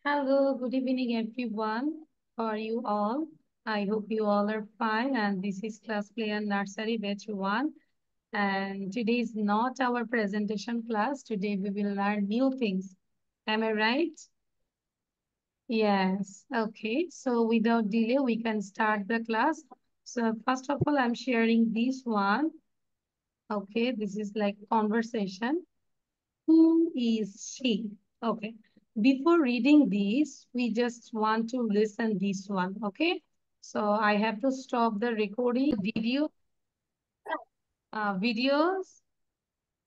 Hello, good evening, everyone. How are you all? I hope you all are fine. And this is Class Play and Nursery Batch 1. And today is not our presentation class. Today we will learn new things. Am I right? Yes. Okay. So without delay, we can start the class. So first of all, I'm sharing this one. Okay. This is like conversation. Who is she? Okay. Before reading this, we just want to listen this one. Okay. So I have to stop the recording videos.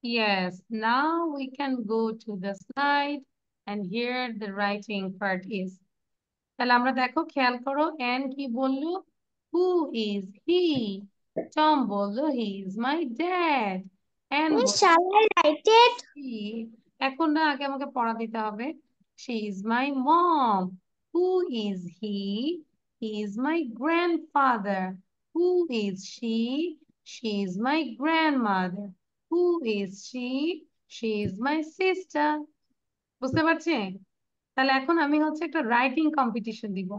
Yes. Now we can go to the slide and here the writing part is. তাহলে আমরা দেখো খেয়াল করো an কি বললো who is he Tom বললো he is my dad an Shall I write it? এখন না আগে আমাকে পড়া দিতে হবে she is my mom who is he is my grandfather who is she is my grandmother who is she is my sister বুঝতে পারছি তাহলে এখন আমি হচ্ছে একটা রাইটিং কম্পিটিশন দিব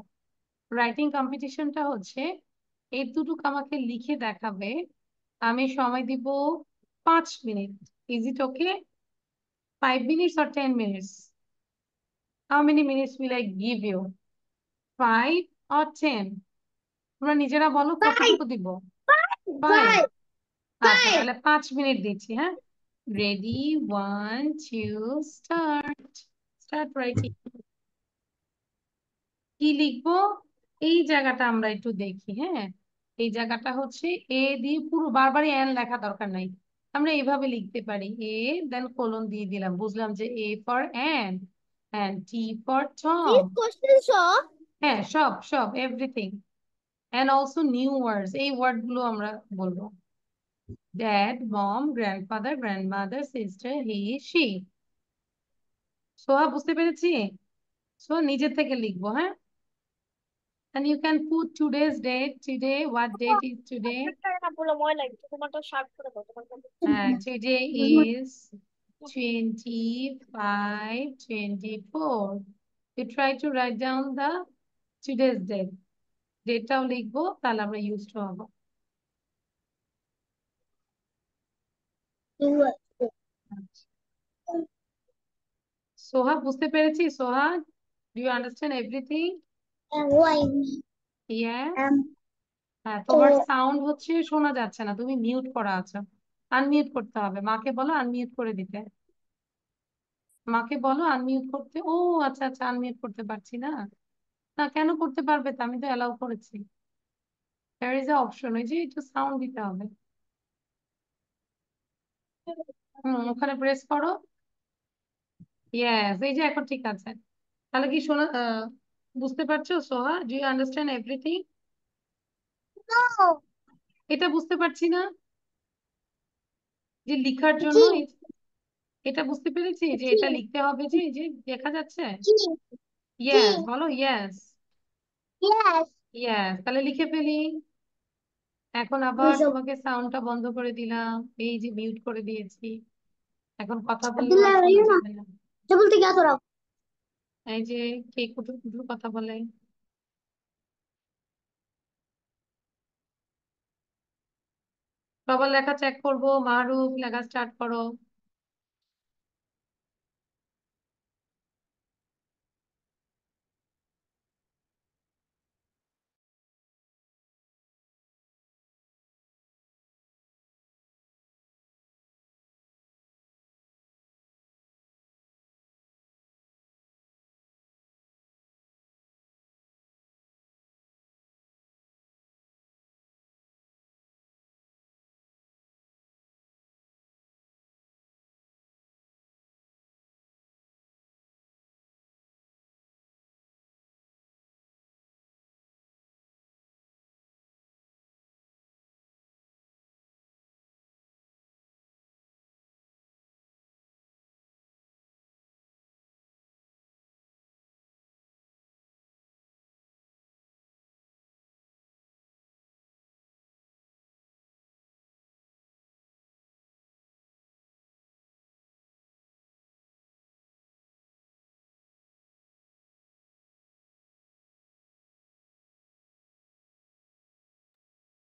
রাইটিং কম্পিটিশনটা হচ্ছে এই দুটুক আমাকে লিখে দেখাবে আমি সময় দিব 5 minute is it okay 5 minutes or 10 minutes? How many minutes will I give you? 5 or 10? তোমরা নিজেরা বলো Five, কতটুকু দিব 5? five, আচ্ছা five. তাহলে 5 মিনিট দিচ্ছি হ্যাঁ রেডি 1 2 স্টার্ট স্টার্ট রাইটিং কি লিখবো এই জায়গাটা আমরা একটু দেখি হ্যাঁ এই জায়গাটা হচ্ছে এ দিয়ে পুরো বারবারই এন লেখা দরকার নাই আমরা এইভাবে লিখতে পারি এ দেন কোলন দিয়ে দিলাম বুঝলাম যে A for an and T for Tom. These questions are হ্যাঁ সব সব everything and also new words এই ওয়ার্ড গুলো আমরা বলবো dad mom grandfather grandmother sister he she সোহা বুঝতে পেরেছি সো নিজে থেকে লিখবো হ্যাঁ and you can put today's date today what date is today today is 25/24 you try to write down the today's date ডেটটাও লিখবো তাহলে আমরা ইউজ টু হবো সোহা বুঝতে পেরেছি Soha do you understand everything yes হ্যাঁ তোমার সাউন্ড হচ্ছে শোনা যাচ্ছে না তুমি মিউট করা আছো আনমিউট করতে হবে মাকে বলো আনমিউট করে দিতে মাকে বলো আনমিউট করতে ও আচ্ছা আচ্ছা আনমিউট করতে পারছি না না কেন করতে পারবে তা আমি তো অ্যালাউ করেছি দেয়ার ইজ এ অপশন ওই যে একটু সাউন্ড দিতে হবে ওখানে প্রেস করো ইয়েস এই যে এখন ঠিক আছে তাহলে কি শোনা বুঝতে পারছো Soha do you understand everything no. এটা বুঝতে পারছি না যে লিখার জন্য এটা বুঝতে পেরেছি যে এটা লিখতে হবে যে এই যে দেখা যাচ্ছে ইয়েস বলো ইয়েস Yes. ইয়েস তাহলে লিখে ফেলি এখন আবার তোমাকে সাউন্ডটা বন্ধ করে দিলাম এই যে মিউট করে দিয়েছি এখন কথা বললেও আর শোনা যাবে না এই যে কে কুটুর কুটুর কথা বলে সবার লেখা চেক করবো মাহরুফ লেখা স্টার্ট করো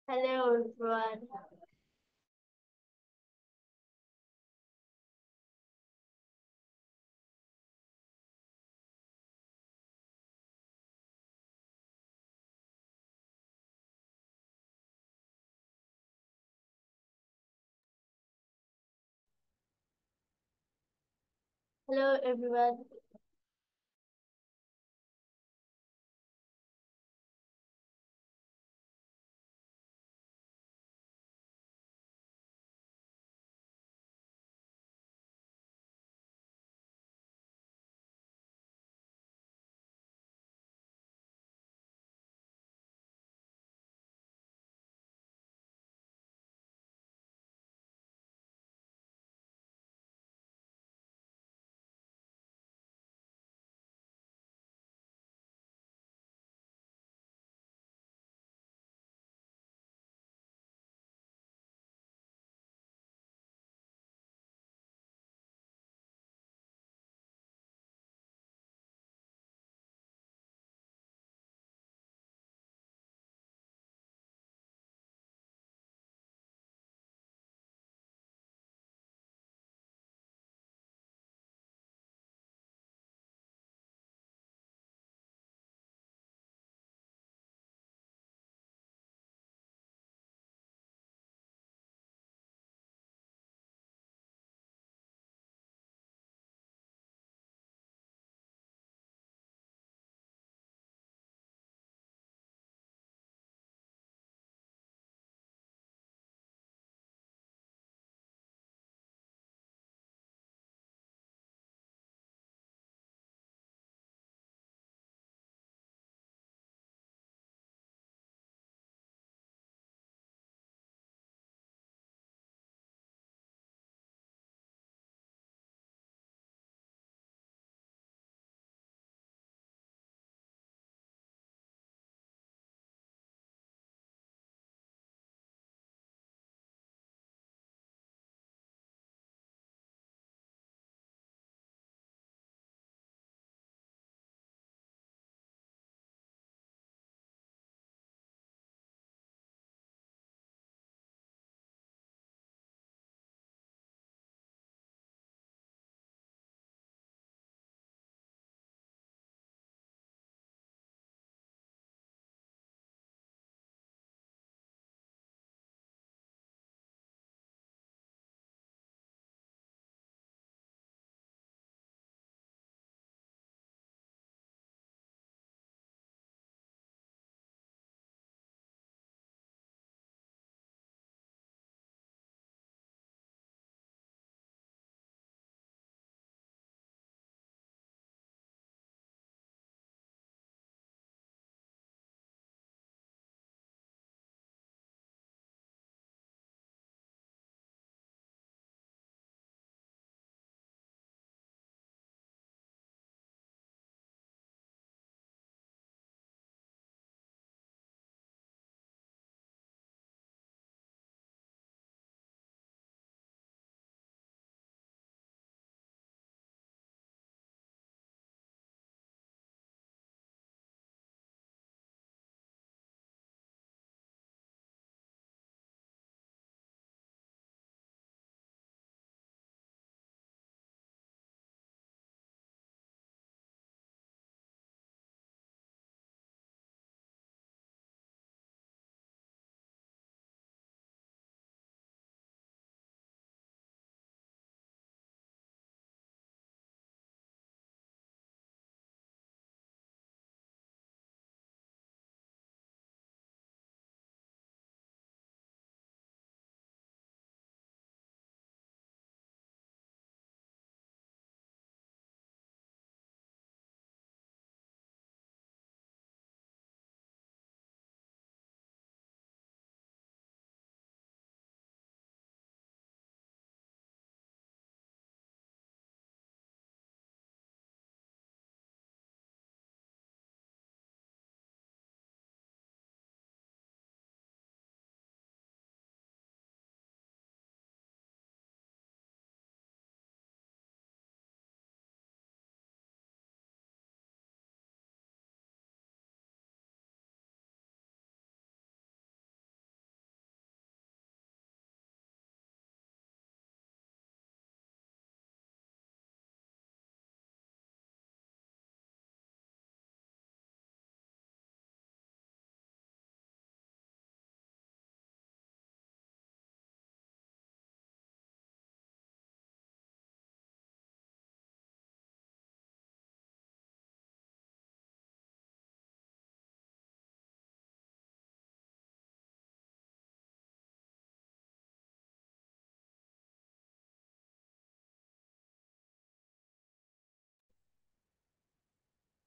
Hello everyone. Hello everyone.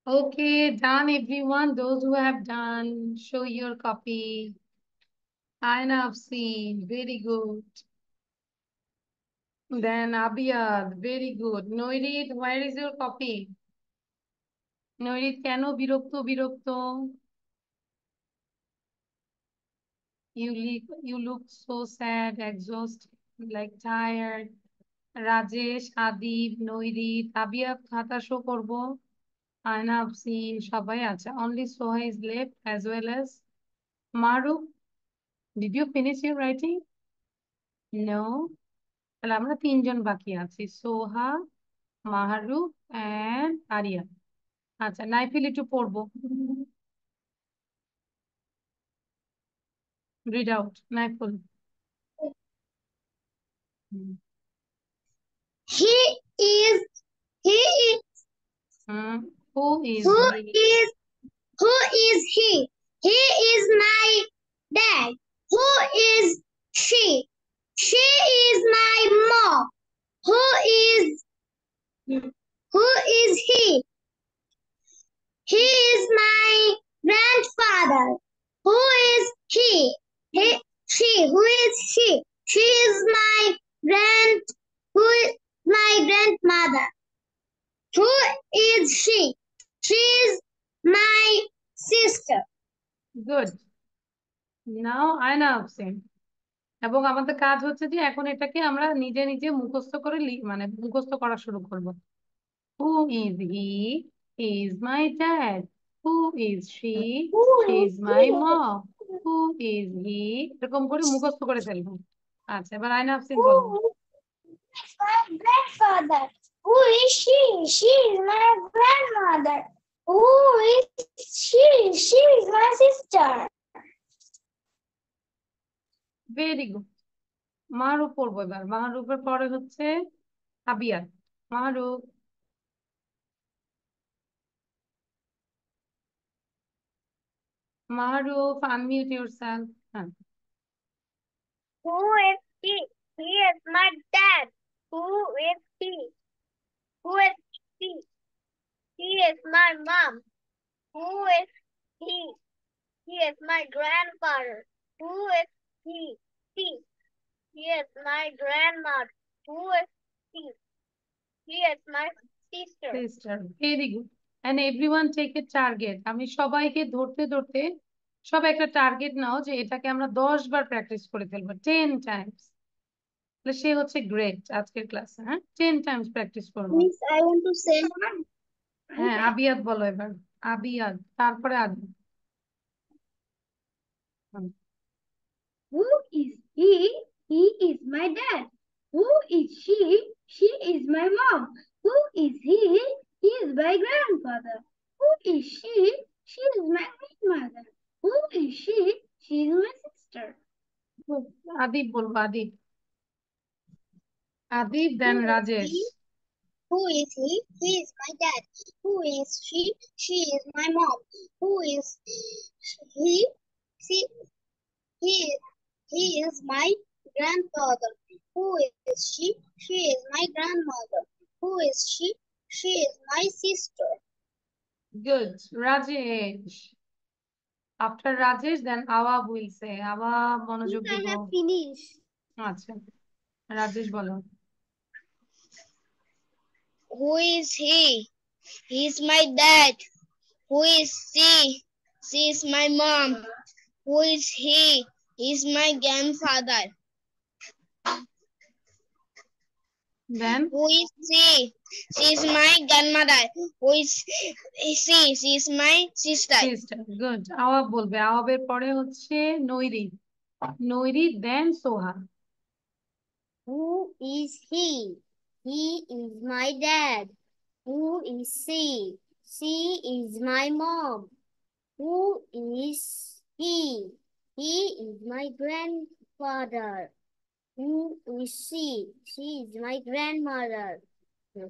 Okay, done everyone. Those who have done, show your copy. Aina Afseen, very good. Then Abiyad, very good. Noirit, where is your copy? Noirit, কেন বিরক্ত বিরক্ত? You look so sad, exhausted, like tired. Rajesh, Adib, Nairit, আবিয়াদ খাতা show করবো। আয়না আফসিন সবাই আছে। Only Soha is left as well as Maruf. Did you finish your writing? No. তাহলে আমরা তিনজন বাকি আছি, সোহা, মাহরুফ এন্ড আরিয়া। আচ্ছা, নাইফিল একটু পড়বো। Read out Naiful. He is he is Who is who he? is who is he? He is my dad. Who is she? She is my mom. Who is he? He is my grandfather. Who is he? She. Who is she? She is my grandmother. Who is she? She is my sister. Good. Now Ayna Afsin. এবং আমাদের কাজ হচ্ছে যে এখন এটাকে আমরা নিজে নিজে মুখস্থ করে মানে মুখস্থ করা শুরু করব। Who is he? He is my dad. Who is she? She is my mom. Who is he? এরকম করে মুখস্থ করে ফেলবো। আচ্ছা, এবার আয়না আফসিন বলো। My grandfather. Who is she? She is my grandmother. Who is she? She is my sister. Very good. Mahruf পড়বো এবার। মাহরুফের পরে হচ্ছে আবিয়ার। মাহরুফ। Mahruf, unmute yourself. হ্যাঁ। Who is he? He is my dad. Who is he? Who is she? He is my mom. Who is he? He is my grandfather. Who is he? He. He is my grandmother. Who is he? He is my sister. Sister, very good. And everyone take a target. আমি সবাইকে ধরতে ধরতে সব একটা target নাও যে এটাকে আমরা 10 বার practice করে ফেলবো, 10 টাইমস। তাহলে সে হচ্ছে গ্রেট আজকের ক্লাসে। হ্যাঁ, 10 টাইমস প্র্যাকটিস করবো। Miss, I want to say one. হ্যাঁ, আবিয়াদ বলো এবার। আবিয়াদ, তারপরে আদি। Who is he? He is my dad. Who is she? She is my mom. Who is he? He is my grandfather. Who is she? She is my grandmother. Who is she? She is my sister. Adib বলবো, আদিব। আদিব দেন Rajesh. Who is he? He is my dad. Who is she? She is my mom. Who is he? She, he is my grandfather. Who is she? She is my grandmother. Who is she? She is my sister. Good. Rajesh. After Rajesh then Awa will সে। আওয়া মনোযোগ I দিব। have finished. আচ্ছা, রাজেশ বলো। Who is he? He is my dad. Who is she? She is my mom. Who is he? He is my grandfather. Then Who is she? She is my grandmother. Who is she? She is my sister. Sister. Good. Awab বলবে। আওয়াবের পরে হচ্ছে Nairit. Nairit then Soha. Who is he? He is my dad. Who is she? She is my mom. Who is he? He is my grandfather. Who is she? She is my grandmother.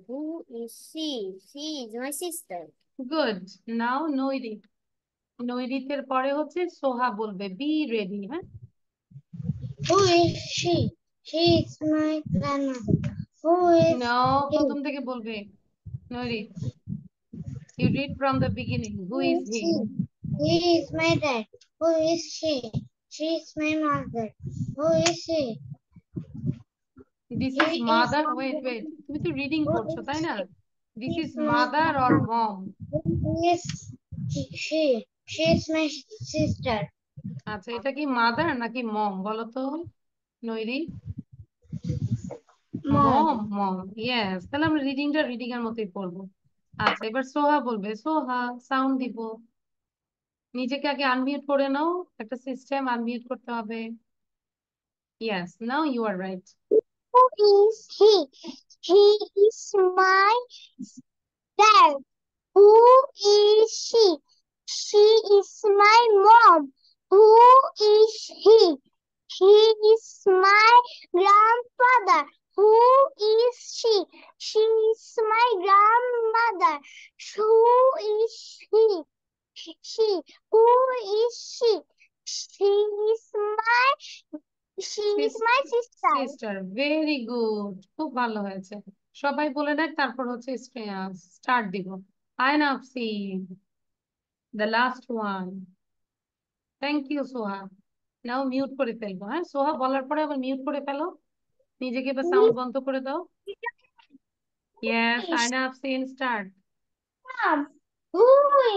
Who is she? She is my sister. Good. Now Nairit. নৈরিতের পরে হচ্ছে সোহা বলবে। Be ready. হ্যাঁ, Who is she? She is my grandmother. Who is now he? প্রথম থেকে বলবে Nairit. You read from the beginning. Who Who is is he? he? He is my dad. Who is she? She is my mother. Who is he? This He is is mother. my Wait, wait. grandmother. তুমি তো reading Who করছো, is তাই না? she? This He is is my mother or grandmother. mom? Who is she? She is my sister. আচ্ছা, এটা কি mother নাকি মম বলো তো নৈরি? Mom. মম, মম, ইয়েস। তাহলে আমরা রিডিংটা রিডিং এর মতোই পড়বো। আচ্ছা, এবার সোহা বলবে। সোহা, সাউন্ড দিব। নিজেকে আগে আনমিউট করে নাও, একটা সিস্টেম আনমিউট করতে হবে। Yes, now you are right. Who is he? He is my dad. Who is she? She is my mom. Who is he? He is my grandfather. Who is she? She is my grandmother. Who is he? She. Who is she? She is my sister. Sister, very good, খুব ভালো হয়েছে। সবাই বলে নেয়, তারপর হচ্ছে start দিব। Ayna Afsin, the last one. Thank you Soha. Now mute করে ফেলবো। হ্যাঁ, সোহা বলার পরে আবার মিউট করে ফেলো, নিজেকে এবার সাউন্ড বন্ধ করে দাও। ইয়েস, আয়না আফসিন, start. Mom, who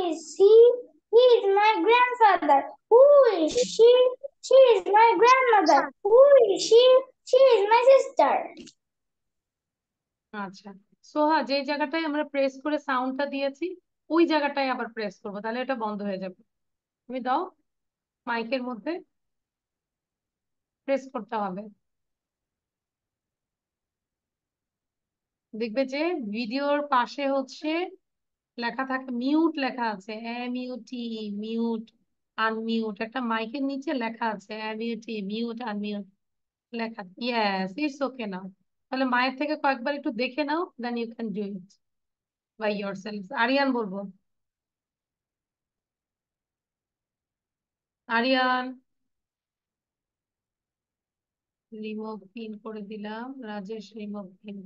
is he? He is my grandfather. Who is she? She is my grandmother. Who is she? She is my sister. আচ্ছা, সোহা যে জায়গাটায় আমরা প্রেস করে সাউন্ডটা দিয়েছি ওই জায়গাটায় আবার প্রেস করবো, তাহলে এটা বন্ধ হয়ে যাবে। তুমি দাও, মাইকের মধ্যে প্রেস করতে হবে। দেখবে যে ভিডিওর পাশে হচ্ছে লেখা থাকে, মিউট লেখা আছে, MUT, মিউট, আনমিউট। একটা মাইকের নিচে লেখা আছে MUT, মিউট, আনমিউট লেখা। Yes, it's okay now. তাহলে মায়ের থেকে কয়েকবার একটু দেখে নাও, then you can do it by yourself. Aryan বলবো। আরিয়ান, রিমুভ পিন করে দিলাম। Rajesh, remove pin.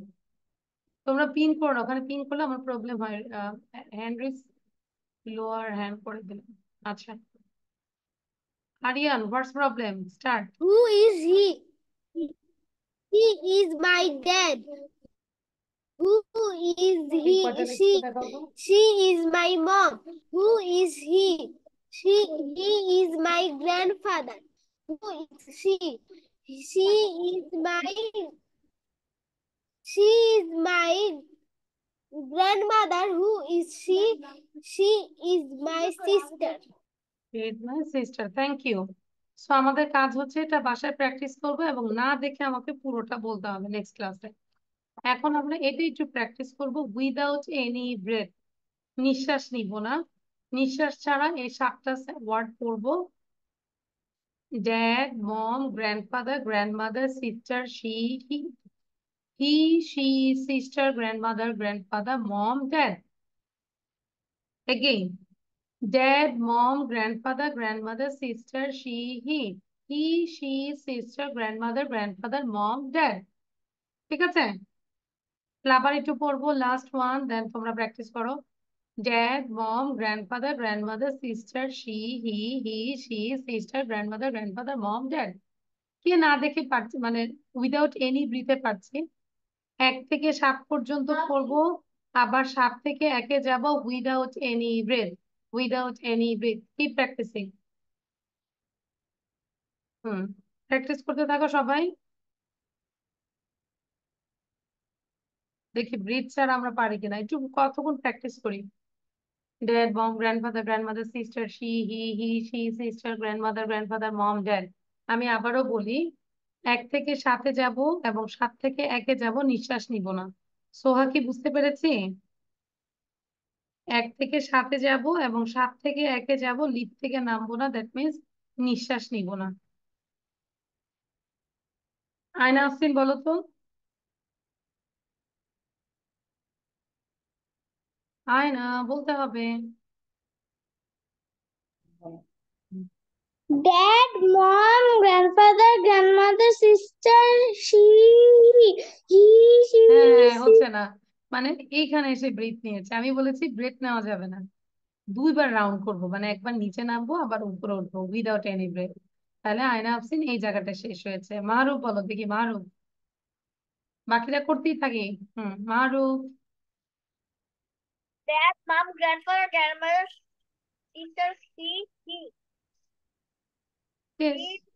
তোমরা পিন করো না, ওখানে পিন করলে আমার প্রবলেম হয়। হ্যান্ড রেজ, লোয়ার হ্যান্ড করে দিলাম। আচ্ছা, Aryan, what's problem? Start. Who is he? He is my dad. Who is এই he? কয়টা লিখছো She. দেখাও তো। She is my mom. Who is he? He is my grandfather. Who is she? She is my She is my grandmother. Who is she? She is my sister. My sister, thank you. So আমাদের কাজ হচ্ছে এটা বাসায় practice করবো এবং না দেখে আমাকে পুরোটা বলতে হবে নেক্সট ক্লাসে। এখন আমরা এটা একটু প্র্যাকটিস করবো। উইদাউট এনি ব্রেথ, নিঃশ্বাস নিব না। নিঃশ্বাস ছাড়া এই 7টা ওয়ার্ড পড়বো। Dad, mom, grandfather, grandmother, sister, he, she, sister, grandmother, grandfather, mom, dad. Again, dad, mom, grandfather, grandmother, sister, he, she, sister, grandmother, grandfather, mom, dad. ঠিক আছে? আবার একটু পড়বো, লাস্ট ওয়ান, দেন তোমরা প্র্যাকটিস করো। Dad, mom, grandfather, grandmother, sister, he, she, sister, grandmother, grandfather, mom, dad. কে না দেখে পারছি, মানে উইদাউট এনি ব্রিথে পারছি। 1 থেকে 7 পর্যন্ত পড়বো, আবার 7 থেকে 1-এ যাব without any breath. Without any breath, keep practising. Practice করতে থাকো সবাই। দেখি ব্রিথ ছাড়া আমরা পারি কিনা, একটু কতক্ষণ প্র্যাকটিস করি। Dad, mom, grandfather, grandmother, sister, she, sister, grandmother, grandfather, mom, dad. আমি আবারও বলি, 1 থেকে 7-এ যাব এবং 7 থেকে 1-এ যাব, নিঃশ্বাস নিব না। সোহা, কি বুঝতে পেরেছি? 1 থেকে 7-এ যাব এবং 7 থেকে 1-এ যাব, লিফট থেকে নামবো না, দ্যাট মিনস নিঃশ্বাস নিব না। আয়না আফসিন, বলো তো। আয়না, বলতে হবে। Dad, mom, grandfather, grandmother, sister, he, হ্যাঁ, she. হচ্ছে না। মানে এইখানে এসে ব্রেথ নিয়েছে, আমি বলেছি ব্রেথ নেওয়া যাবে না, দুইবার রাউন্ড করব, মানে একবার নিচে নামবো আবার উপরে উঠবো উইদাউট এনি ব্রেথ। তাহলে আয়না আফসিন এই জায়গাটা শেষ হয়েছে। মাহরুফ বলো দেখি, মাহরুফ, বাকিরা করতেই থাকি। Mahruf. Dad, mom, grandfather, grandmother, sister, বেশ,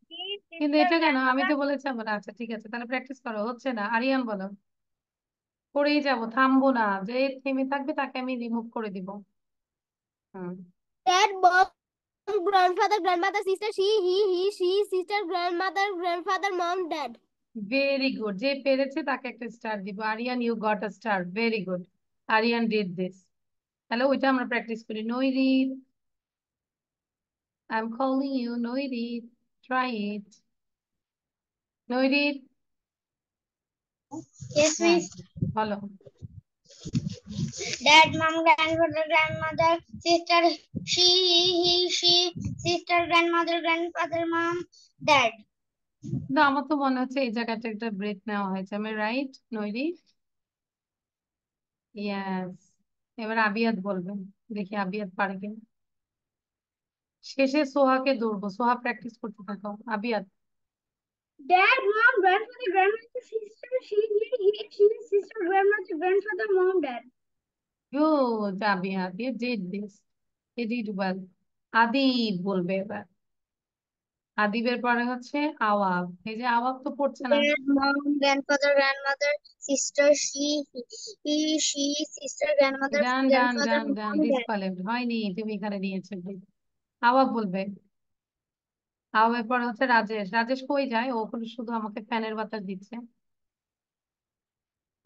she, কিন্তু sister, এটা কেন, আমি grandmother. তো বলেছি আমার, আচ্ছা ঠিক আছে তাহলে প্র্যাকটিস করো, হচ্ছে না। আরিয়ান বলো। করেই যাবো, থামবো না, যে থেমে থাকবে তাকে আমি রিমুভ করে দিব। হুম। Dad, mom, grandfather, grandmother, sister, he, she, sister, grandmother, grandfather, mom, dad. Very good, যে পেরেছে তাকে একটা স্টার দিব। Aryan, you got a star, very good. Aryan did this. তাহলে ওইটা আমরা প্র্যাকটিস করি। Nairit, I am calling you, Nairit, try it. Nairit. Yes, হ্যাঁ, miss. বলো। Dad, mom, grandfather, grandmother, sister, he, she, sister, grandmother, grandfather, mom, dad. না, আমার তো মনে হচ্ছে এই জায়গাটা একটা ব্রেথ নেওয়া হয়েছে, আমি রাইট নৈরি? ইয়েস। এবার আবিয়াত বলবেন, দেখি আবিয়াত পারে কিনা। শেষে সোহাকে ধরবো, সোহা প্র্যাকটিস করতে থাকো। আবিয়াত। Dad, mom, grandfather, grandmother, sister, he, she, sister, grandmother, grandfather, mom, dad. Good Abiyat, you did this, you did well. Adib বলবে এবার। আদিবের পরে হচ্ছে আওয়াব। এই যে আওয়াব তো পড়ছে না। Dad, mom, grandfather, grandmother, sister, he, she, sister, grandmother, done done grandfather, done done, mom, dad. Disqualified হয়নি, তুমি এখানে নিয়েছো। আওয়াব বলবে। আওয়াবের পরে হচ্ছে রাজেশ। রাজেশ কই যায়, ও ওখানে শুধু আমাকে ফ্যানের বাতাস দিচ্ছে।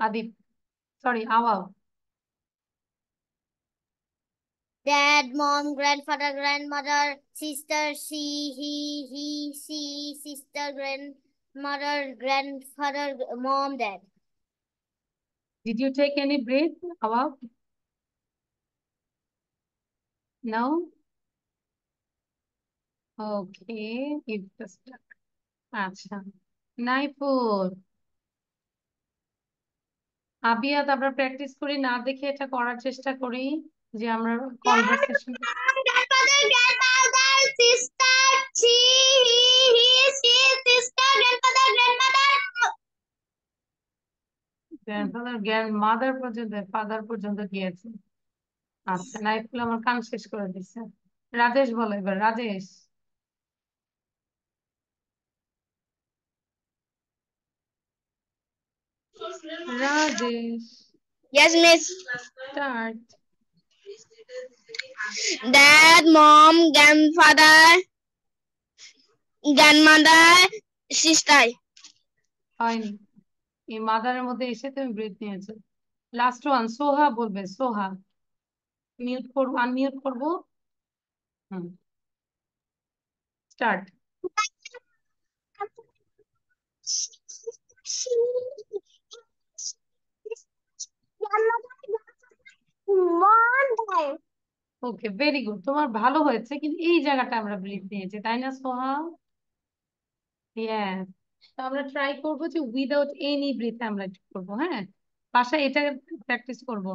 Adib, sorry Awab. Dad, mom, grandfather, grandmother, sister, he, she, sister, grandmother, grandfather, mom, dad. Did you take any breath Awab? Now. Okay, আচ্ছা। নাইফুল। আবিয়াত, আমরা প্র্যাকটিস করি না দেখে এটা করার চেষ্টা করি, যে আমরা Dad, conversation. mom, grandfather, grandmother, sister, she, sister, grandfather, grandmother. Grandfather grand mother পর্যন্ত, ফাদার পর্যন্ত গিয়েছে। আচ্ছা, নাইফুল আমার কান শেষ করে দিচ্ছে। রাজেশ বলো এবার, Rajesh. Rajesh, Yes, miss. Start. Dad, mom, grandfather, grandmother, sister. হয়নি, এই মাদারের মধ্যে এসে তুমি ব্রেথ নিয়েছো। লাস্ট ওয়ান, সোহা বলবে, সোহা। মিউট করবো, আনমিউট করবো। হুম, স্টার্ট। Mom, ওকে, ভেরি গুড, তোমার ভালো হয়েছে, কিন্তু এই জায়গাটা আমরা ব্রেথ নিয়েছি, তাই না সোহা? ইয়েস। তো আমরা ট্রাই করবো যে উইদাউট এনি ব্রেথ আমরা এটা করবো, হ্যাঁ। বাসায় এটা প্র্যাকটিস করবো।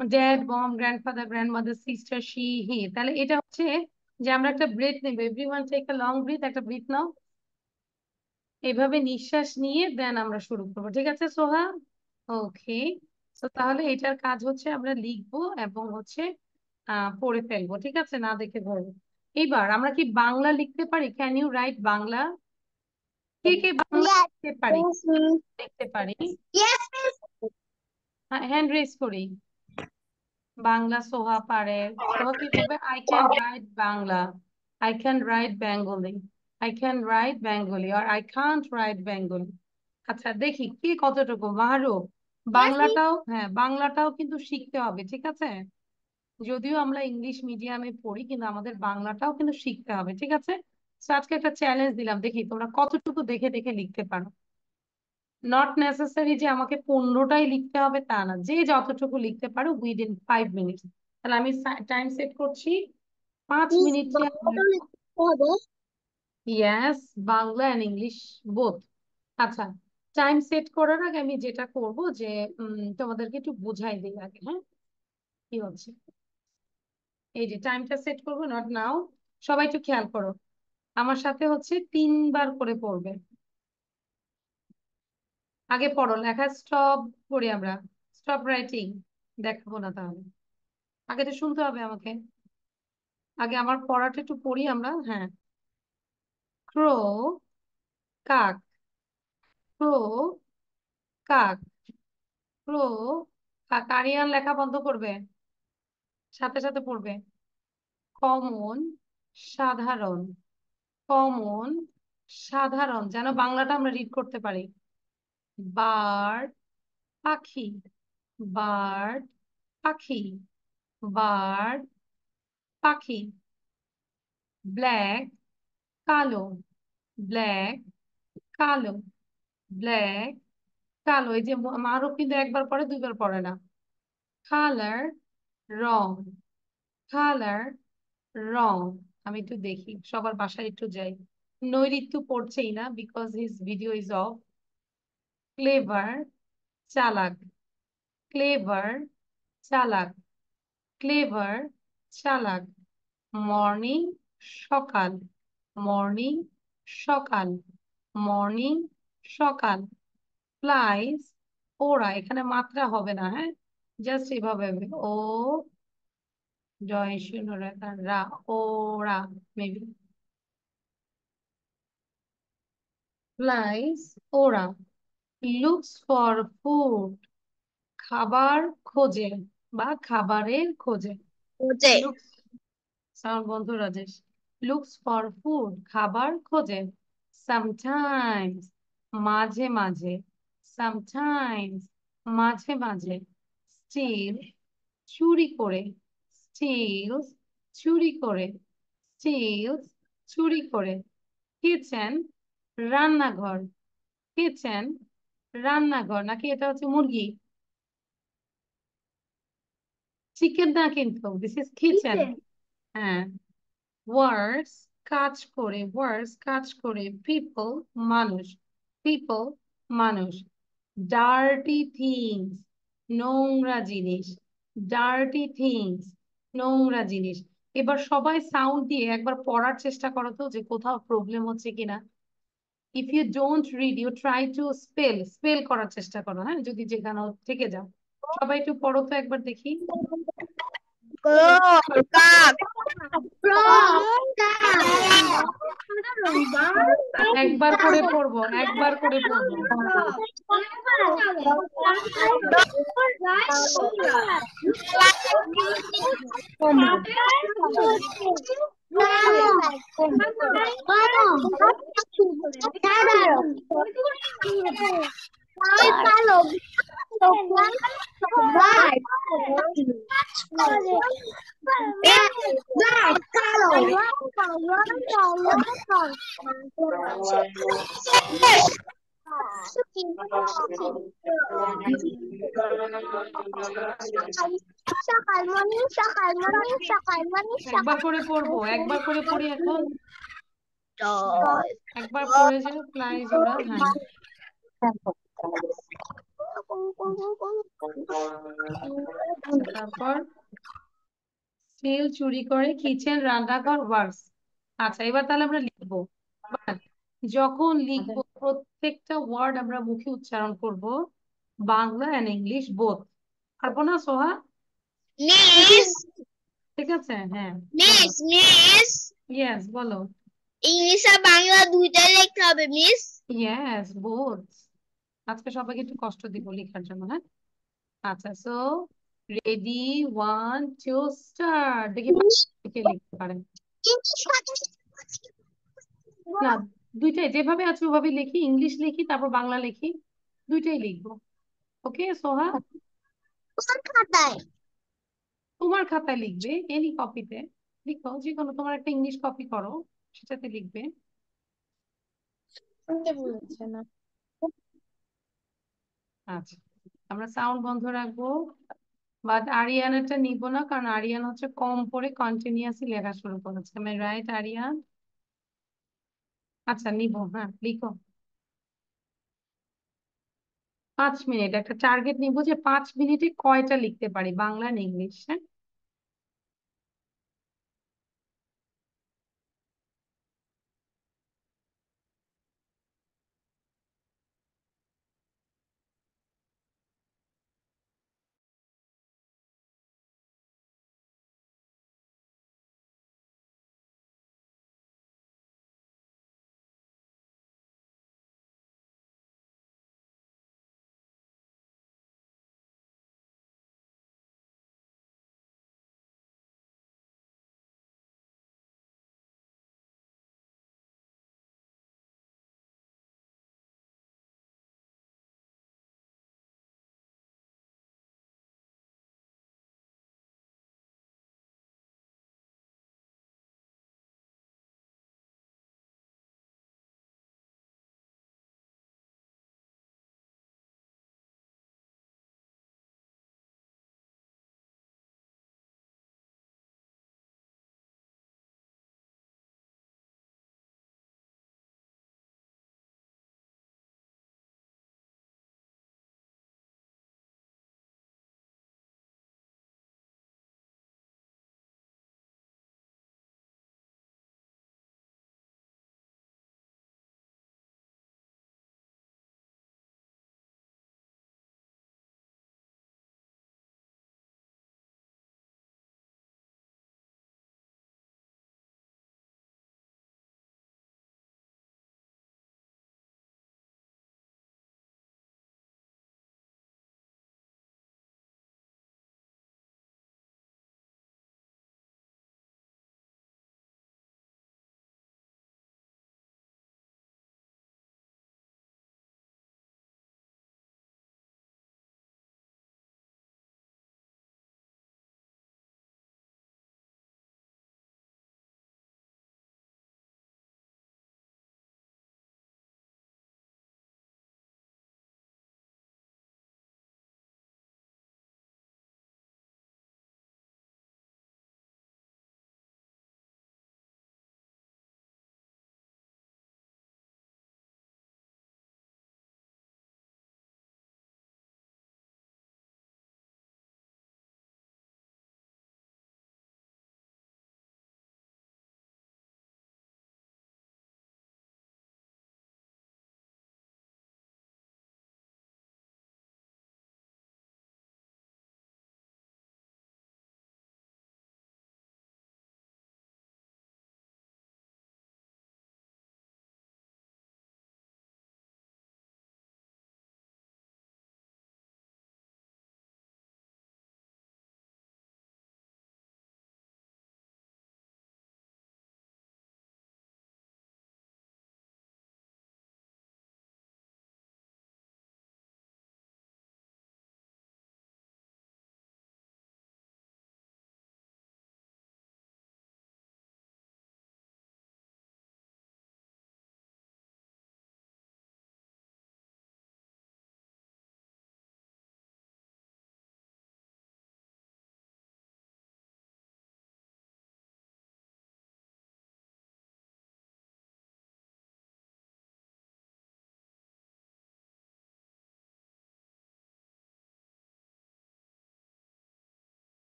Dad, mom, grandfather, grandmother, sister, she, he. তাহলে এটা হচ্ছে যে আমরা একটা ব্রেথ নেবো, everyone take a long breath, একটা ব্রিথ নাও। এভাবে নিঃশ্বাস নিয়ে দেন আমরা শুরু করবো, ঠিক আছে সোহা? ওকে। তো তাহলে এটার কাজ হচ্ছে আমরা লিখবো এবং হচ্ছে পড়ে ফেলবো, ঠিক আছে, না দেখে ধরবো। এইবার আমরা কি বাংলা লিখতে পারি? Can you write Bangla? কে কে বাংলা yes, লিখতে পারি? yes, miss. লিখতে পারি। Yes, miss. হ্যান্ড রেজ করি। বাংলা সোহা পারে। সোহা কি বলবে? I can write Bangla, I can write Bengali, I can write Bengali, আর আই কান্ট রাইট বেঙ্গলি। আচ্ছা দেখি কে কতটুকু। Mahruf, Yes, miss. বাংলাটাও, হ্যাঁ বাংলাটাও কিন্তু শিখতে হবে, ঠিক আছে? যদিও আমরা ইংলিশ মিডিয়ামে পড়ি, কিন্তু আমাদের বাংলাটাও কিন্তু শিখতে হবে, ঠিক আছে? তো আজকে একটা চ্যালেঞ্জ দিলাম, দেখি তোমরা কতটুকু দেখে দেখে লিখতে পারো। নট নেসেসারি যে আমাকে 15টাই লিখতে হবে তা না, যে যতটুকু লিখতে পারো উইদিন 5 মিনিট। তাহলে আমি টাইম সেট করছি, 5 মিনিটে। বাংলাটা লিখতে হবে। Yes, Bangla and English both. আচ্ছা, টাইম সেট করার আগে আমি যেটা করব যে তোমাদেরকে একটু বুঝাই দিই আগে, হ্যাঁ কি হচ্ছে। এই যে টাইমটা সেট করবো, নট নাও। সবাই একটু খেয়াল করো, আমার সাথে হচ্ছে 3 বার করে পড়বে। আগে পড়ো, লেখা স্টপ করি আমরা। স্টপ রাইটিং দেখাবো না তাহলে, আগে তো শুনতে হবে আমাকে। আগে আমার পড়াটা একটু পড়ি আমরা, হ্যাঁ। ক্রো, কাক। ক্রো, কাক। ক্রো, কাক। আরিয়ান লেখা বন্ধ করবে, সাথে সাথে পড়বে। কমন, সাধারণ। কমন, সাধারণ, যেন বাংলাটা আমরা রিড করতে পারি। বার্ড, পাখি। বার্ড, পাখি। বার্ড, পাখি। ব্ল্যাক, কালো। ব্ল্যাক, কালো। ব্ল্যাক, কালো। এই যে মারুফ কিন্তু একবার পড়ে, 2বার পড়ে না। কালার, রং। কালার, রং। আমি একটু দেখি, সবার বাসায় একটু যাই। নৈরিত্য পড়ছেই না, because his video is of. Clever, চালাক। ক্লেভার, চালাক। ক্লেভার, চালাক। মর্নিং, সকাল। মর্নিং, সকাল। মর্নিং, সকাল। ফ্লাইস, ওরা। এখানে মাত্রা হবে না, হ্যাঁ, জাস্ট এভাবে হবে। ও জয় শূন্য রেখা রা, ওরা মেবি। ফ্লাইস, ওরা। লুকস ফর ফুড, খাবার খোঁজে বা খাবারের খোঁজে। খোঁজে। লুকস, সাউন্ড বন্ধ রাজেশ। লুকস ফর ফুড, খাবার খোঁজে। সামটাইমস, মাঝে মাঝে। সামটাইমস, মাঝে মাঝে। স্টিল, চুরি করে। স্টিলস, চুরি করে। স্টিলস, চুরি করে। কিচেন, রান্নাঘর। কিচেন, রান্নাঘর। নাকি এটা হচ্ছে মুরগি? চিকেন না কিন্তু, দিস ইজ কিচেন। কিচেন। হ্যাঁ। ওয়ার্ডস, কাজ করে। ওয়ার্ডস, কাজ করে। পিপল, মানুষ। পিপল, মানুষ। ডার্টি থিংস, নোংরা জিনিস। ডার্টি থিংস, নোংরা জিনিস। এবার সবাই সাউন্ড দিয়ে একবার পড়ার চেষ্টা করো তো, যে কোথাও প্রবলেম হচ্ছে কিনা। If you don't read, you try to spell. Spell করার চেষ্টা করো, হ্যাঁ, যদি যেখানে থেকে যাও। সবাই একটু পড়ো তো একবার দেখি। কাক। ফ্রগ, কাক। একবার করে পড়বো, একবার করে পড়বো। সকাল মর্নিং, সকাল মর্নিং, সকাল মর্নিং, একবার সকাল। করে পড়বো, একবার করে পড়ি এখন। জয়। একবার পড়ে যে ফ্লাইজ, ওরা, হ্যাঁ। আচ্ছা, তারপর স্টিল, চুরি করে। কিচেন, রান্নাঘর। ওয়ার্কস। আচ্ছা, এবার তাহলে আমরা লিখবো। But যখন লিখবো প্রত্যেকটা ওয়ার্ড আমরা মুখে উচ্চারণ করব, বাংলা এন্ড ইংলিশ বোথ। পারবো না সোহা? মিস, ঠিক আছে, হ্যাঁ। মিস, মিস, ইয়েস, বলো। ইংলিশ আর বাংলা দুইটাই লিখতে হবে মিস। Yes, both. আজকে সবাইকে একটু কষ্ট দিব লেখার জন্য, হ্যাঁ। আচ্ছা, সো রেডি, 1 2 স্টার্ট। দেখি কে লিখতে পারেন। না, দুইটাই যেভাবে আছে ওভাবে লিখি, ইংলিশ লিখি তারপর বাংলা লিখি, দুইটাই লিখবো। ওকে সোহা? খাতায়। তোমার খাতায় লিখবে, এনি কপিতে লিখো, যে কোনো তোমার একটা ইংলিশ কপি করো, সেটাতে লিখবে। শুনতে বলেছে না। আচ্ছা, আমরা সাউন্ড বন্ধ রাখবো, বাট আরিয়ানাটা নিব না, কারণ আরিয়ান হচ্ছে কম পড়ে কন্টিনিউয়াসলি লেখা শুরু করেছে। আমি রাইট আরিয়ান? আচ্ছা, নিব, হ্যাঁ লিখো। 5 মিনিট একটা টার্গেট নিব যে 5 মিনিটে কয়টা লিখতে পারি, বাংলা আর ইংলিশ। হ্যাঁ।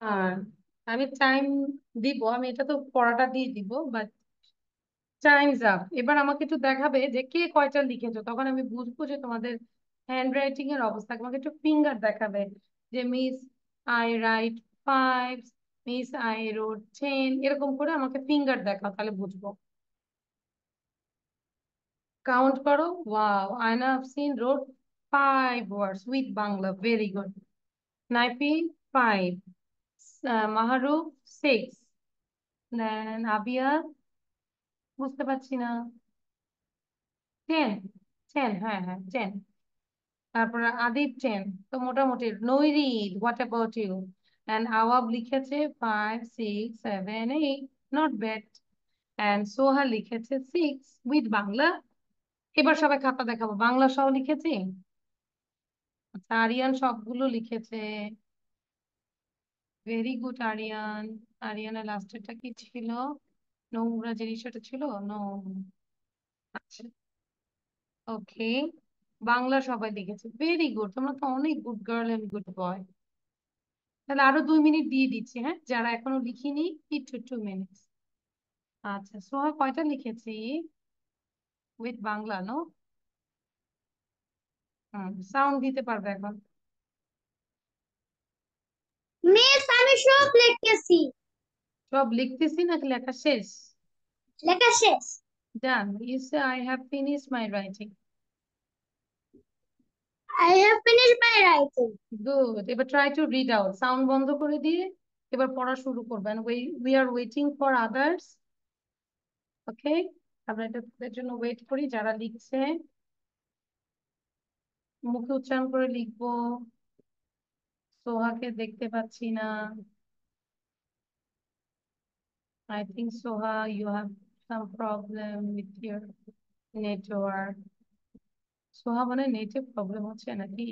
আর আমি টাইম দিব, আমি এটা তো পড়াটা দিয়ে দিব, বাট টাইমস আপ। এবার আমাকে একটু দেখাবে যে কে কয়টা লিখেছো, তখন আমি বুঝবো যে তোমাদের হ্যান্ড রাইটিং এর অবস্থা। আমাকে একটু ফিঙ্গার দেখাবে যে miss I right 5, miss I road 10, এরকম করে আমাকে ফিঙ্গার দেখাও, তাহলে বুঝবো। কাউন্ট করো। Wow, Ayna Afsin read 5 words with Bangla, very good. Naifi 5, Mahruf 6, then Abiya বুঝতে পারছি না। 10, 10, হ্যাঁ হ্যাঁ 10। তারপরে আদিব 10, তো মোটামুটি। নৈরিদ, হোয়াট অ্যাবাউট ইউ? অ্যান্ড আওয়াব লিখেছে 5, 6, 7, 8, নট ব্যাড। অ্যান্ড সোহা লিখেছে 6 উইথ বাংলা। এবার সবাই খাতা দেখাবো, বাংলা সহ লিখেছি। আচ্ছা, আরিয়ান সবগুলো লিখেছে। Very good Aryan. আরিয়ানের লাস্টেরটা কি ছিল? নোংরা জিনিস ওটা ছিল, নো। আচ্ছা, ওকে। বাংলা সবাই লিখেছে, ভেরি গুড। তোমরা তো অনেক good girl and good boy. তাহলে আরো 2 মিনিট দিয়ে দিচ্ছি, হ্যাঁ, যারা এখনো লিখিনি, 2 মিনিটস। আচ্ছা, সোহা কয়টা লিখেছি উইথ বাংলা? নো। সাউন্ড দিতে পারবে এখন? মিস আমি সব লিখেছি। সব লিখতেছি নাকি লেখা শেষ? লেখা শেষ। Done, you say I have finished my writing. I have finished my writing. Good, এবার try to read out, sound বন্ধ করে দিয়ে এবার পড়া শুরু করবেন। We are waiting for others. Okay, আমরা এটা তাদের জন্য ওয়েট করি যারা লিখছে। মুখে উচ্চারণ করে লিখবো। সোহাকে দেখতে পাচ্ছি না। I think Soha you have some problem with your network. Soha মানে নেটে প্রবলেম হচ্ছে নাকি?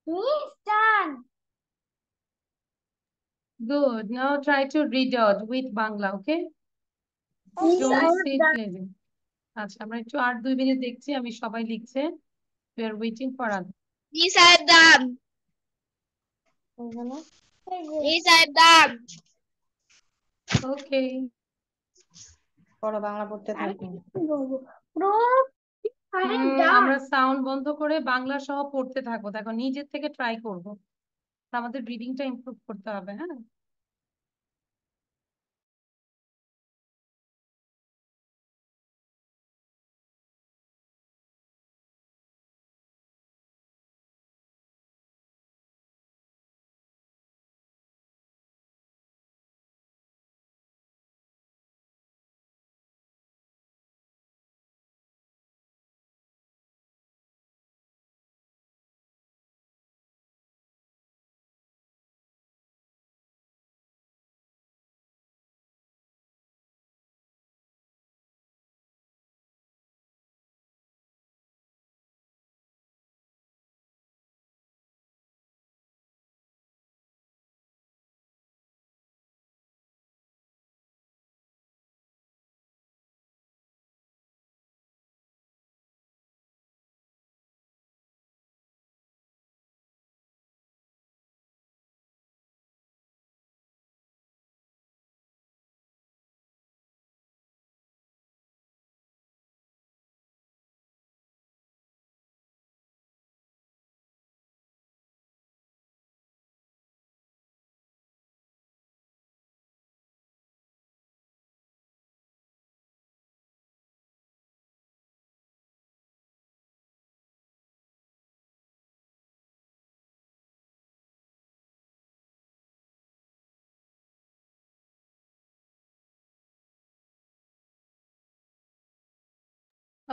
Miss done. Good. Now try to read out with Bangla, okay? Miss, I Don't have sit done. lazy. আচ্ছা, আমরা একটু আর 2 মিনিট দেখছি, আমি সবাই লিখছে। We are waiting for others. Miss, I have done. Miss, I have done. Okay. পড়ো, বাংলা পড়তে থাকো। Proof, I have done. আমরা সাউন্ড বন্ধ করে বাংলা সহ পড়তে থাকবো। দেখো, নিজের থেকে ট্রাই করবো। আমাদের রিডিংটা ইমপ্রুভ করতে হবে, হ্যাঁ।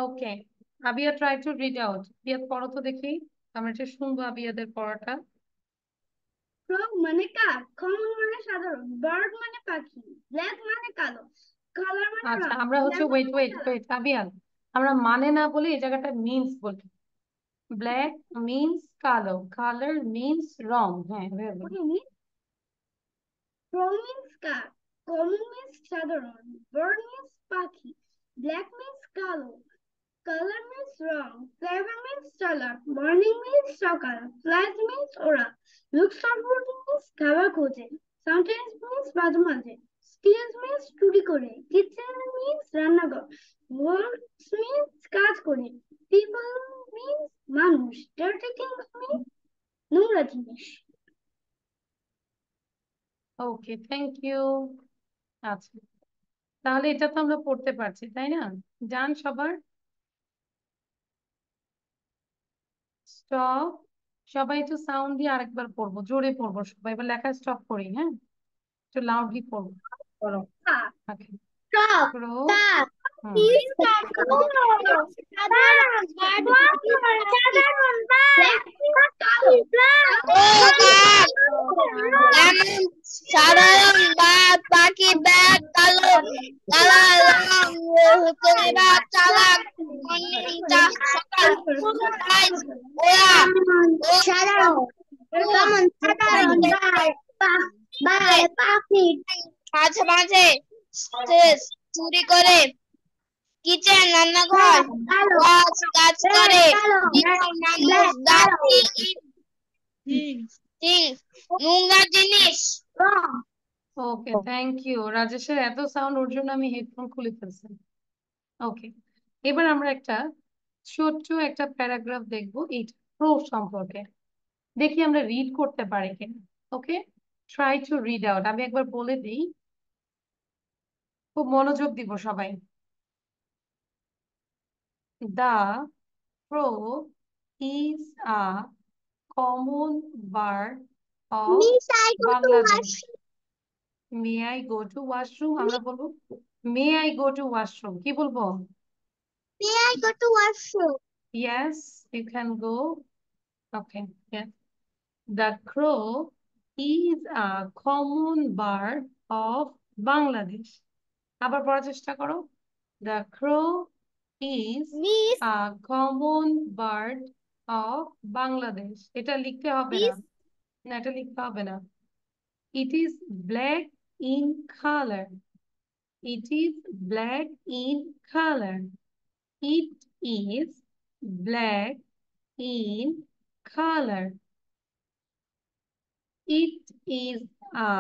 Okay, Abiya try to read out. Abiya পড়ো তো দেখি, আমরা এটা শুনবো আবিয়াদের পড়াটা। ফ্রগ মানে কাক, কমন মানে সাধারণ, বার্ড মানে পাখি, ব্ল্যাক মানে কালো, কালার মানে আচ্ছা, রং, আমরা হচ্ছে ক্লেভার ওয়েট মানে ওয়েট চালাক। ওয়েট আবিয়ান, আমরা মানে না বলি, এই জায়গাটা মিন্স বলি। ব্ল্যাক মিন্স কালো, কালার মিন্স রং। হ্যাঁ এভাবে বলি। ওকে, ফ্রগ মিন্স কাক, কমন মিন্স সাধারণ, বার্ড মিন্স পাখি, ব্ল্যাক মিন্স কালো, কালার মিন্স রং, ক্লেভার মিন্স চালাক, মর্নিং মিন্স সকাল, ফ্লাইজ মিন্স ওরা, লুকস ফর ফুড মিন্স খাবার খোঁজে, সামটাইমস মিন্স মাঝে মাঝে, স্টিলস মিন্স চুরি করে, কিচেন মিন্স রান্নাঘর, ওয়ার্কস মিন্স কাজ করে, পিপল মিন্স মানুষ, ডার্টি থিংস মিন্স নোংরা জিনিস। ওকে, থ্যাংক ইউ। আচ্ছা, তাহলে এটা তো আমরা পড়তে পারছি তাই না? জান সবার স্টপ। সবাই একটু সাউন্ড দিয়ে আরেকবার পড়বো, জোরে পড়বো সবাই। এবার লেখা স্টপ করি, হ্যাঁ একটু লাউডলি পড়বো। করো। ওকে, Stop. Crow. Stop. Hmm, Please stop. সাধারণ যেমন সাধারণ বাঘ, পাখি, ব্যাগ, কালো কালা রং, পরিবার চালাক, মর্নিং সকাল, ফ্লাইজ ওরা, সাধারণ যেমন সাধারণ বাঘ, পাখি মাঝে মাঝে চুরি করে, কিচেন রান্নাঘর, ওয়াচ কাজ করে, people মানুষ, ডাস্টি থিংস নোংরা জিনিস। Okay thank you. রাজেশের এত সাউন্ড, ওর জন্য আমি হেডফোন খুলে ফেলছি। ওকে, এবার আমরা একটা ছোট্ট একটা প্যারাগ্রাফ দেখবো এই প্রো সম্পর্কে। দেখি আমরা রিড করতে পারি কিনা। ওকে, ট্রাই টু রিড আউট। আমি একবার বলে দিই, খুব মনোযোগ দিব সবাই। দা crow is a common bird of Miss, I go to Bangladesh. washroom. May I go to washroom? আমরা বলবো may I go to washroom, কি বলবো? May I go to washroom? Yes, you can go. Okay, yes. The crow is a common bird of Bangladesh. আবার পড়ার চেষ্টা করো। The crow is Miss, a common bird of Bangladesh. এটা লিখতে হবে না, Miss, না এটা লিখতে হবে না। It is black in color. It is black in color. It is black in color. It is a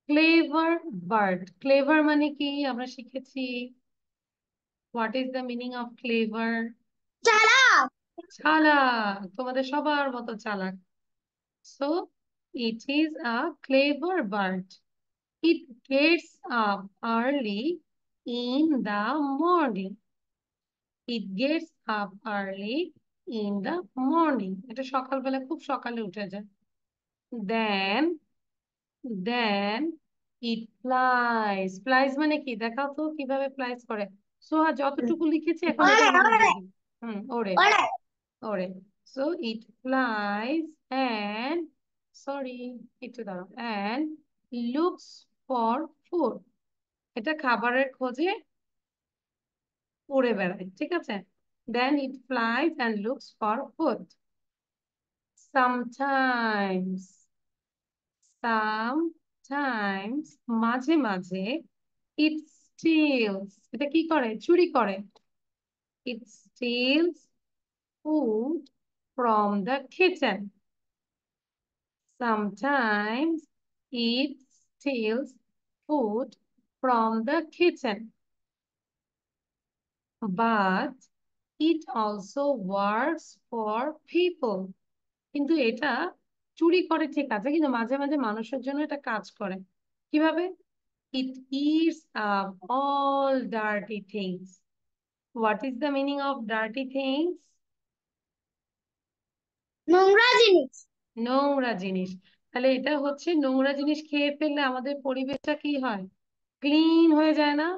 clever bird. Clever মানে কি আমরা শিখেছি? What is the meaning of clever? চালাক। চালাক, তোমাদের সবার মতো চালাক। So it is a clever bird. It gets up early in the morning. It gets up early in the morning. এটা সকালবেলা খুব সকালে উঠে যায়। Then then it flies. Flies মানে কি দেখাও তো কিভাবে flies করে। সোহা যতটুকু লিখেছি এখন একটু মনোযোগ দিই। ওরে ওরে, ওরে। So it flies and sorry একটু দাঁড়াও and looks for food. এটা খাবারের খোঁজে উড়ে বেড়ায়, ঠিক আছে? Then it flies and looks for food. Sometimes sometimes মাঝে মাঝে it steals. এটা কি করে? চুরি করে। It steals food from the kitchen. Sometimes it steals food from the kitchen. But it also works for people. কিন্তু এটা চুরি করে ঠিক আছে, কিন্তু মাঝে মাঝে মানুষের জন্য এটা কাজ করে। কিভাবে? It eats up all dirty things. What is the meaning of dirty things? নোংরা জিনিস। নোংরা জিনিস। তাহলে এটা হচ্ছে নোংরা জিনিস খেয়ে ফেললে আমাদের পরিবেশটা কি হয়? ক্লিন হয়ে যায় না?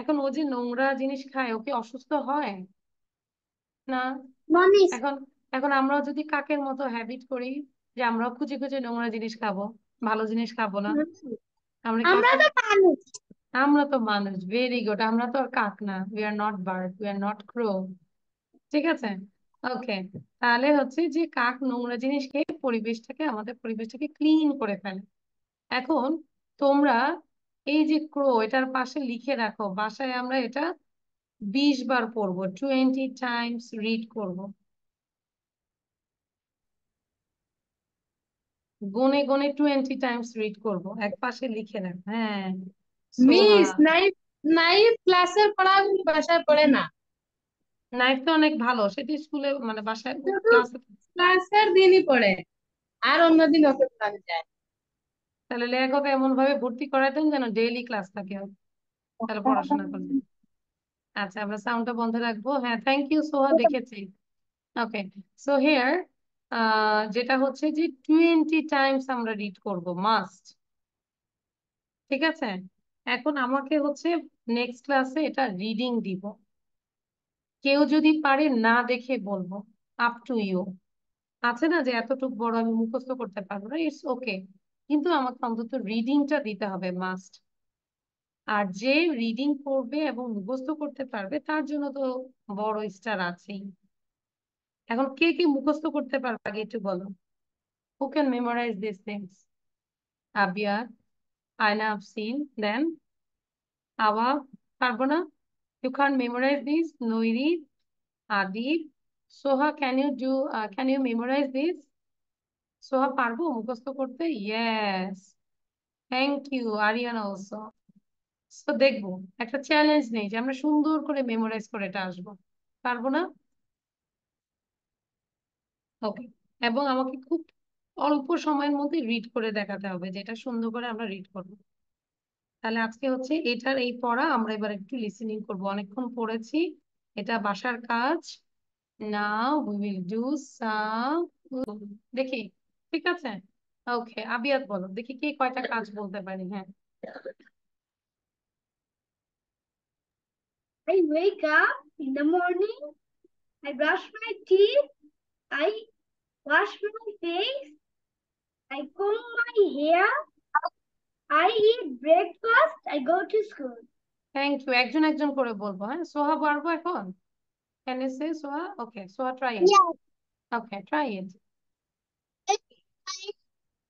এখন ও যে নোংরা জিনিস খায়, ও কি অসুস্থ হয়? না। মনিস এখন এখন আমরাও যদি কাকের মতো হ্যাবিট করি যে আমরাও খুঁজে খুঁজে নোংরা জিনিস খাবো, ভালো জিনিস খাবো না, আমরা কি আমরা তো মানুষ। আমরা তো মানুষ। ভেরি গুড, আমরা তো আর কাক না। We are not bird, we are not crow. ঠিক আছে। ওকে। তাহলে হচ্ছে যে কাক নোংরা জিনিস খেয়ে পরিবেশটাকে, আমাদের পরিবেশটাকে ক্লিন করে ফেলে। এখন তোমরা এই যে ক্রো, এটার পাশে লিখে রাখো, বাসায় আমরা এটা 20 বার পড়বো, 20 টাইমস রিড করব। গুনে গুনে 20 টাইমস রিড করব, এক পাশে লিখে রাখ। হ্যাঁ, সোহা। মিস নাইফ, নাইফ ক্লাসের পড়া বাসায় পড়ে না, নাইফ তো অনেক ভালো, সেটি স্কুলে মানে বাসায় শুধু ক্লাসে। ক্লাসের দিনই পড়ে, আর অন্যদিন ওকে পড়ানো যায় তাহলে লেখাকে এমন ভাবে ভর্তি করাতেন যেন ডেইলি ক্লাস থাকে ওর, তাহলে পড়াশোনা করবে। আচ্ছা, আমরা সাউন্ডটা বন্ধ রাখবো। হ্যাঁ, থ্যাংক ইউ সোহা, দেখেছি। ওকে। সো হিয়ার যেটা হচ্ছে যে 20 টাইমস আমরা রিড করব, মাস্ট। ঠিক আছে। এখন আমাকে হচ্ছে নেক্সট ক্লাসে এটা রিডিং দিব। কেউ যদি পারে না দেখে বলবো, আপ টু ইউ। আছে না যে এতটুকু বড় আমি মুখস্থ করতে পারবো না, ইটস ওকে, কিন্তু আমাকে অন্তত রিডিংটা দিতে হবে, মাস্ট। আর যে রিডিং করবে এবং মুখস্থ করতে পারবে তার জন্য তো বড় স্টার আছেই। এখন কে কে মুখস্থ করতে পারবে আগে একটু বলো। Who can memorize this things? আবিয়ার, আয়না, আফসিন, দেন আওয়া। পারবো না? You can memorize this? Nairi, Adib, Soha, can you memorize this? Soha পারবো মুখস্থ করতে? Yes, thank you. Aryan also. তো দেখবো, একটা চ্যালেঞ্জ নেই যে আমরা সুন্দর করে মেমোরাইজ করে এটা আসবো। পারবো না? ওকে। এবং আমাকে খুব অল্প সময়ের মধ্যে রিড করে দেখাতে হবে, যেটা সুন্দর করে আমরা রিড করবো। তাহলে আজকে হচ্ছে এটার এই পড়া, আমরা এবার একটু লিসেনিং করবো, অনেকক্ষণ পড়েছি। এটা বাসার কাজ। নাও উই উইল ডু সাম। দেখি, ঠিক আছে। ওকে, আবিয়াত বলো দেখি কে কয়টা কাজ বলতে পারি। হ্যাঁ। I wake up in the morning, I brush my teeth, I wash my face, I comb my hair, I eat breakfast, I go to school. Thank you. একজন একজন করে বলবো। হ্যাঁ, সোহা পারবো এখন? Can you say Soha? Okay, Soha try it. Yes, okay, try it.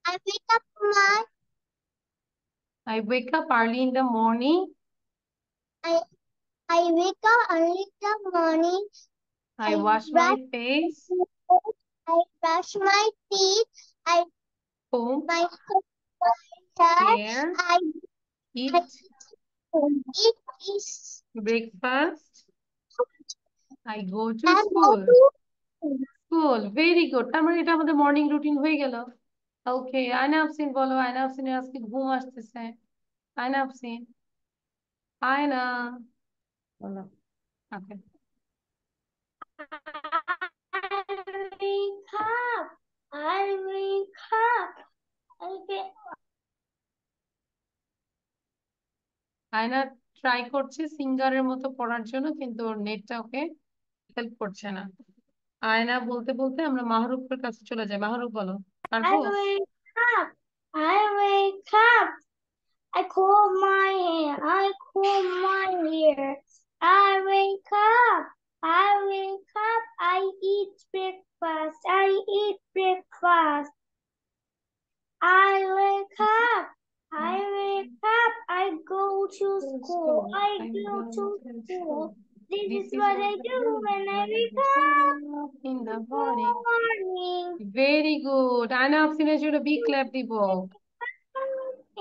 I wake up my I wake up early in the morning. I I wake up early in the morning. I I wash brush my face, my teeth. I brush my teeth. I comb my hair. hair, I eat eat is breakfast. I go to and go school. to school. School, very good। তার মানে এটা আমাদের morning routine হয়ে গেল। ওকে, আয়না আফসিন বলো। আয়না আফসিনের আজকে ঘুম আসতেছে। আয়না আফসিন, আয়না। বলো। ওকে। I wake up. I wake up. I wake আয়না ট্রাই করছে সিঙ্গারের মতো পড়ার জন্য, কিন্তু ওর নেটটা ওকে হেল্প করছে না। আয়না বলতে বলতে আমরা মাহরুফের কাছে চলে যাই। মাহরুফ বলো, পারবো? I wake up. I wake up. I comb my hair. I comb my hair. I wake up. I wake up. I eat breakfast. I eat breakfast. I wake up. I wake up. I go to school. School. I I go go to to school. school. This This is is what what I I do do when I when I wake wake up up in in the the morning. morning. Very good. আয়না আফসিনের জন্য big clap দিব।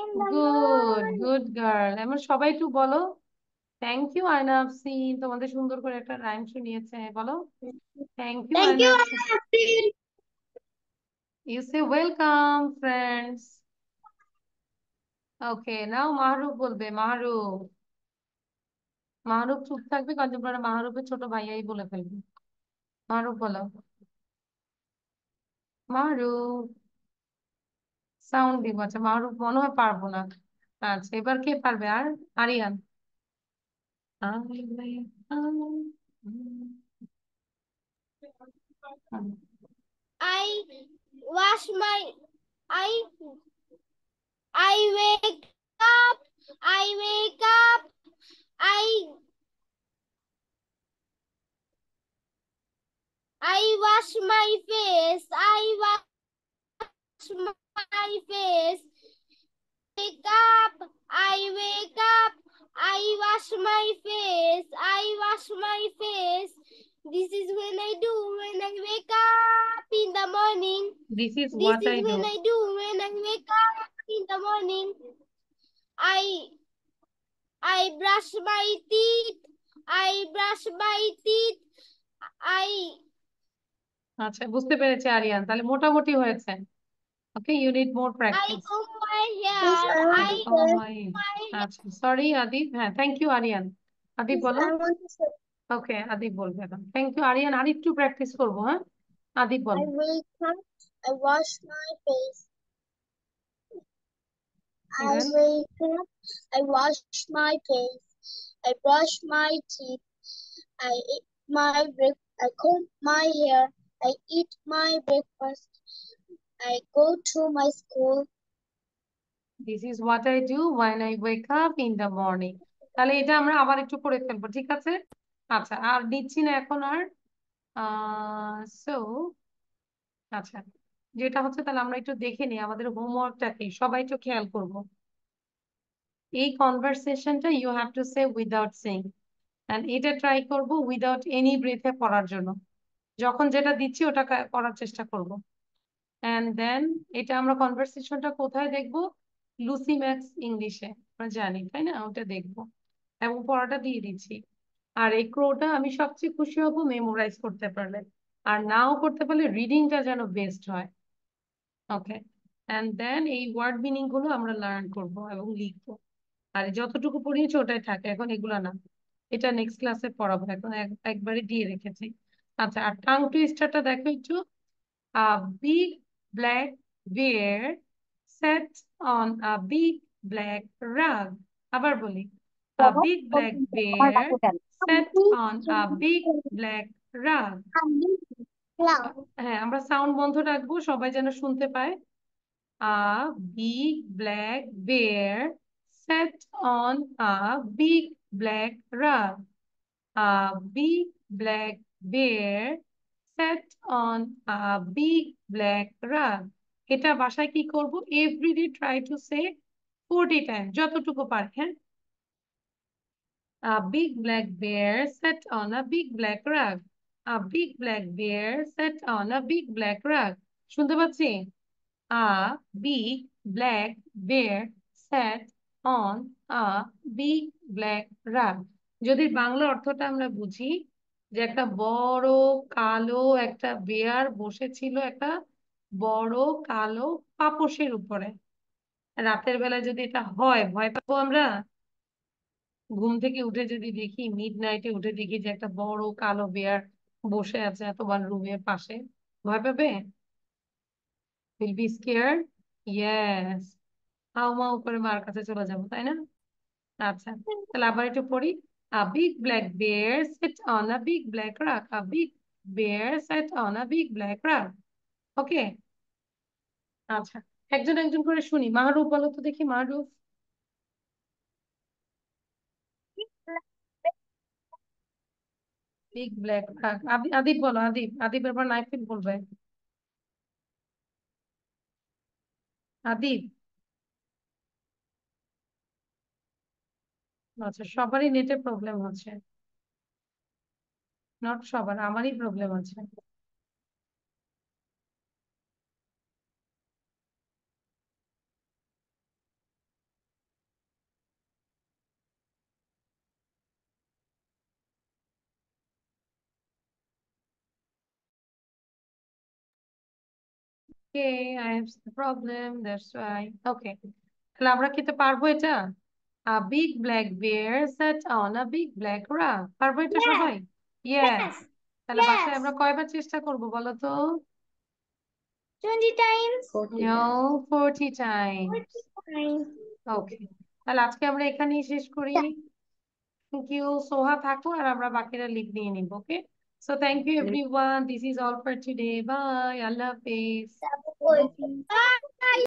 In the good, morning. Good girl. এবার সবাই একটু বলো, thank you আয়না আফসিন, তোমাদের সুন্দর করে একটা রাইম শুনিয়েছে। বলো, thank you Thank Ayna you, Afsin. Auntie. You say welcome friends. Okay, now Mahruf বলবে। মাহরুফ, মাহরুফ চুপ থাকবে, কারণ মাহরুফের ছোট ভাইয়াই বলে ফেলবে। মাহরুফ বলো। মাহরুফ, সাউন্ড দিব। আচ্ছা, মাহরুফ মনে হয় পারবো না। আচ্ছা, এবার কে পারবে? আর Aryan. I wake up. I wash my I I wake up. I wake up. I wash my face. I wash my face. Wake up. I wake up. I wash my face. I wash my face. This is when I do when I wake up in the morning. This is This what is I when do. I do when I wake up in the morning. I brush my teeth. I brush my teeth. আচ্ছা, বুঝতে পেরেছি আরিয়ান, তাহলে মোটামুটি হয়েছে। Okay, you need more I practice. comb my hair. I Oh comb my, my hair. আচ্ছা sorry Adib. হ্যাঁ, thank you Aryan. Adib Yes, বলো। I want to say, okay, Adib বলবে এখন। থ্যাংক ইউ আরিয়ান, আর একটু প্র্যাকটিস করবো। হ্যাঁ, আদিব I বলো। wake up. I wash my face. I then wake up. I wash my face. I brush my teeth. I eat my I comb my hair. I eat my breakfast. I go to my school. This is what I do when I wake up in the morning. তাহলে এটা আমরা আবার একটু করে ফেলবো, ঠিক আছে? আচ্ছা, আর দিচ্ছি না এখন আর। সো আচ্ছা, যেটা হচ্ছে, তাহলে আমরা একটু দেখে নিই আমাদের হোমওয়ার্কটা কি, সবাই একটু খেয়াল করব। এই কনভারসেশনটা you have to say without saying, and এটা ট্রাই করব উইদাউট এনি ব্রেথে পড়ার জন্য। যখন যেটা দিচ্ছি ওটা করার চেষ্টা করব। এন্ড দেন এটা আমরা কনভারসেশনটা কোথায় দেখবো? লুসি ম্যাক্স ইংলিশে, আমরা জানি তাই না, ওটা দেখবো। এবং পড়াটা দিয়ে দিচ্ছি। আর এই ক্রোটা আমি সবচেয়ে খুশি হব মেমোরাইজ করতে পারলে, আর নাও করতে পারলে রিডিংটা যেন বেস্ট হয়। ওকে, এন্ড দেন এই ওয়ার্ড মিনিং গুলো আমরা লার্ন করব এবং লিখবো। আর যতটুকু পড়িয়েছি ওটাই থাকে, এখন এগুলা না, এটা নেক্সট ক্লাসে পড়াবো, এখন একবারে দিয়ে রেখেছি। আচ্ছা, আর টাং টুইস্টারটা দেখো একটু। A big black bear sat on a big black rug. আবার বলি, a big black bear sat on a big black rug. হ্যাঁ, আমরা সাউন্ড বন্ধ রাখবো, সবাই যেন শুনতে পায়। A big black bear sat on a big black rug. A big black bear sat on a big black rug. এটা বাসায় কি করব? Everyday try to say 40 time, যতটুকু পারি। হ্যাঁ, a big black bear sat on a big black rug. A big black bear sat on a big black rug. শুনতে পাচ্ছি? A big black bear sat on a big black rug. যদি বাংলা অর্থটা আমরা বুঝি, যে একটা বড় কালো একটা বেয়ার বসেছিল একটা বড় কালো পাপোশের উপরে। রাতের বেলা যদি এটা হয়, ভয় পাবো আমরা? ঘুম থেকে উঠে যদি দেখি, মিড নাইটে উঠে দেখি যে একটা বড় কালো বেয়ার বসে আছে তোমার রুমের পাশে, ভয় পাবে? Will be scared. Yes, how মাউ করে মার কাছে চলে যাবো, তাই না? আচ্ছা, তাহলে আবার একটু পড়ি। A big black bear sat on a big black rock. A big bear sat on a big black rock. ওকে, আচ্ছা, একজন একজন করে শুনি। মাহরুফ বলো তো দেখি, Mahruf. Big black rock. Adib বলো, আদিব। আদিব এবার নাইফিল বলবে। আদিব। আচ্ছা, সবারই নেটে প্রবলেম হচ্ছে, নট সবার, আমারই প্রবলেম আছে। Okay, I have the problem, that's why. Okay, তাহলে আমরা খেতে পারবো এটা? A big black bear sat on a big black rock. পারবো এটা Yes, সবাই? Yes. yes, তাহলে বাসায় yes. আমরা কয়বার চেষ্টা করব বলো তো? 20 times. No, 40 times. 40 times. ওকে, তাহলে আজকে আমরা এখানেই শেষ করি। Thank you. সোহা থাকো আর আমরা বাকিরা লিভ নিয়ে নিব। Okay, so thank you everyone, this is all for today, bye, আল্লাহ হাফেজ। Bye.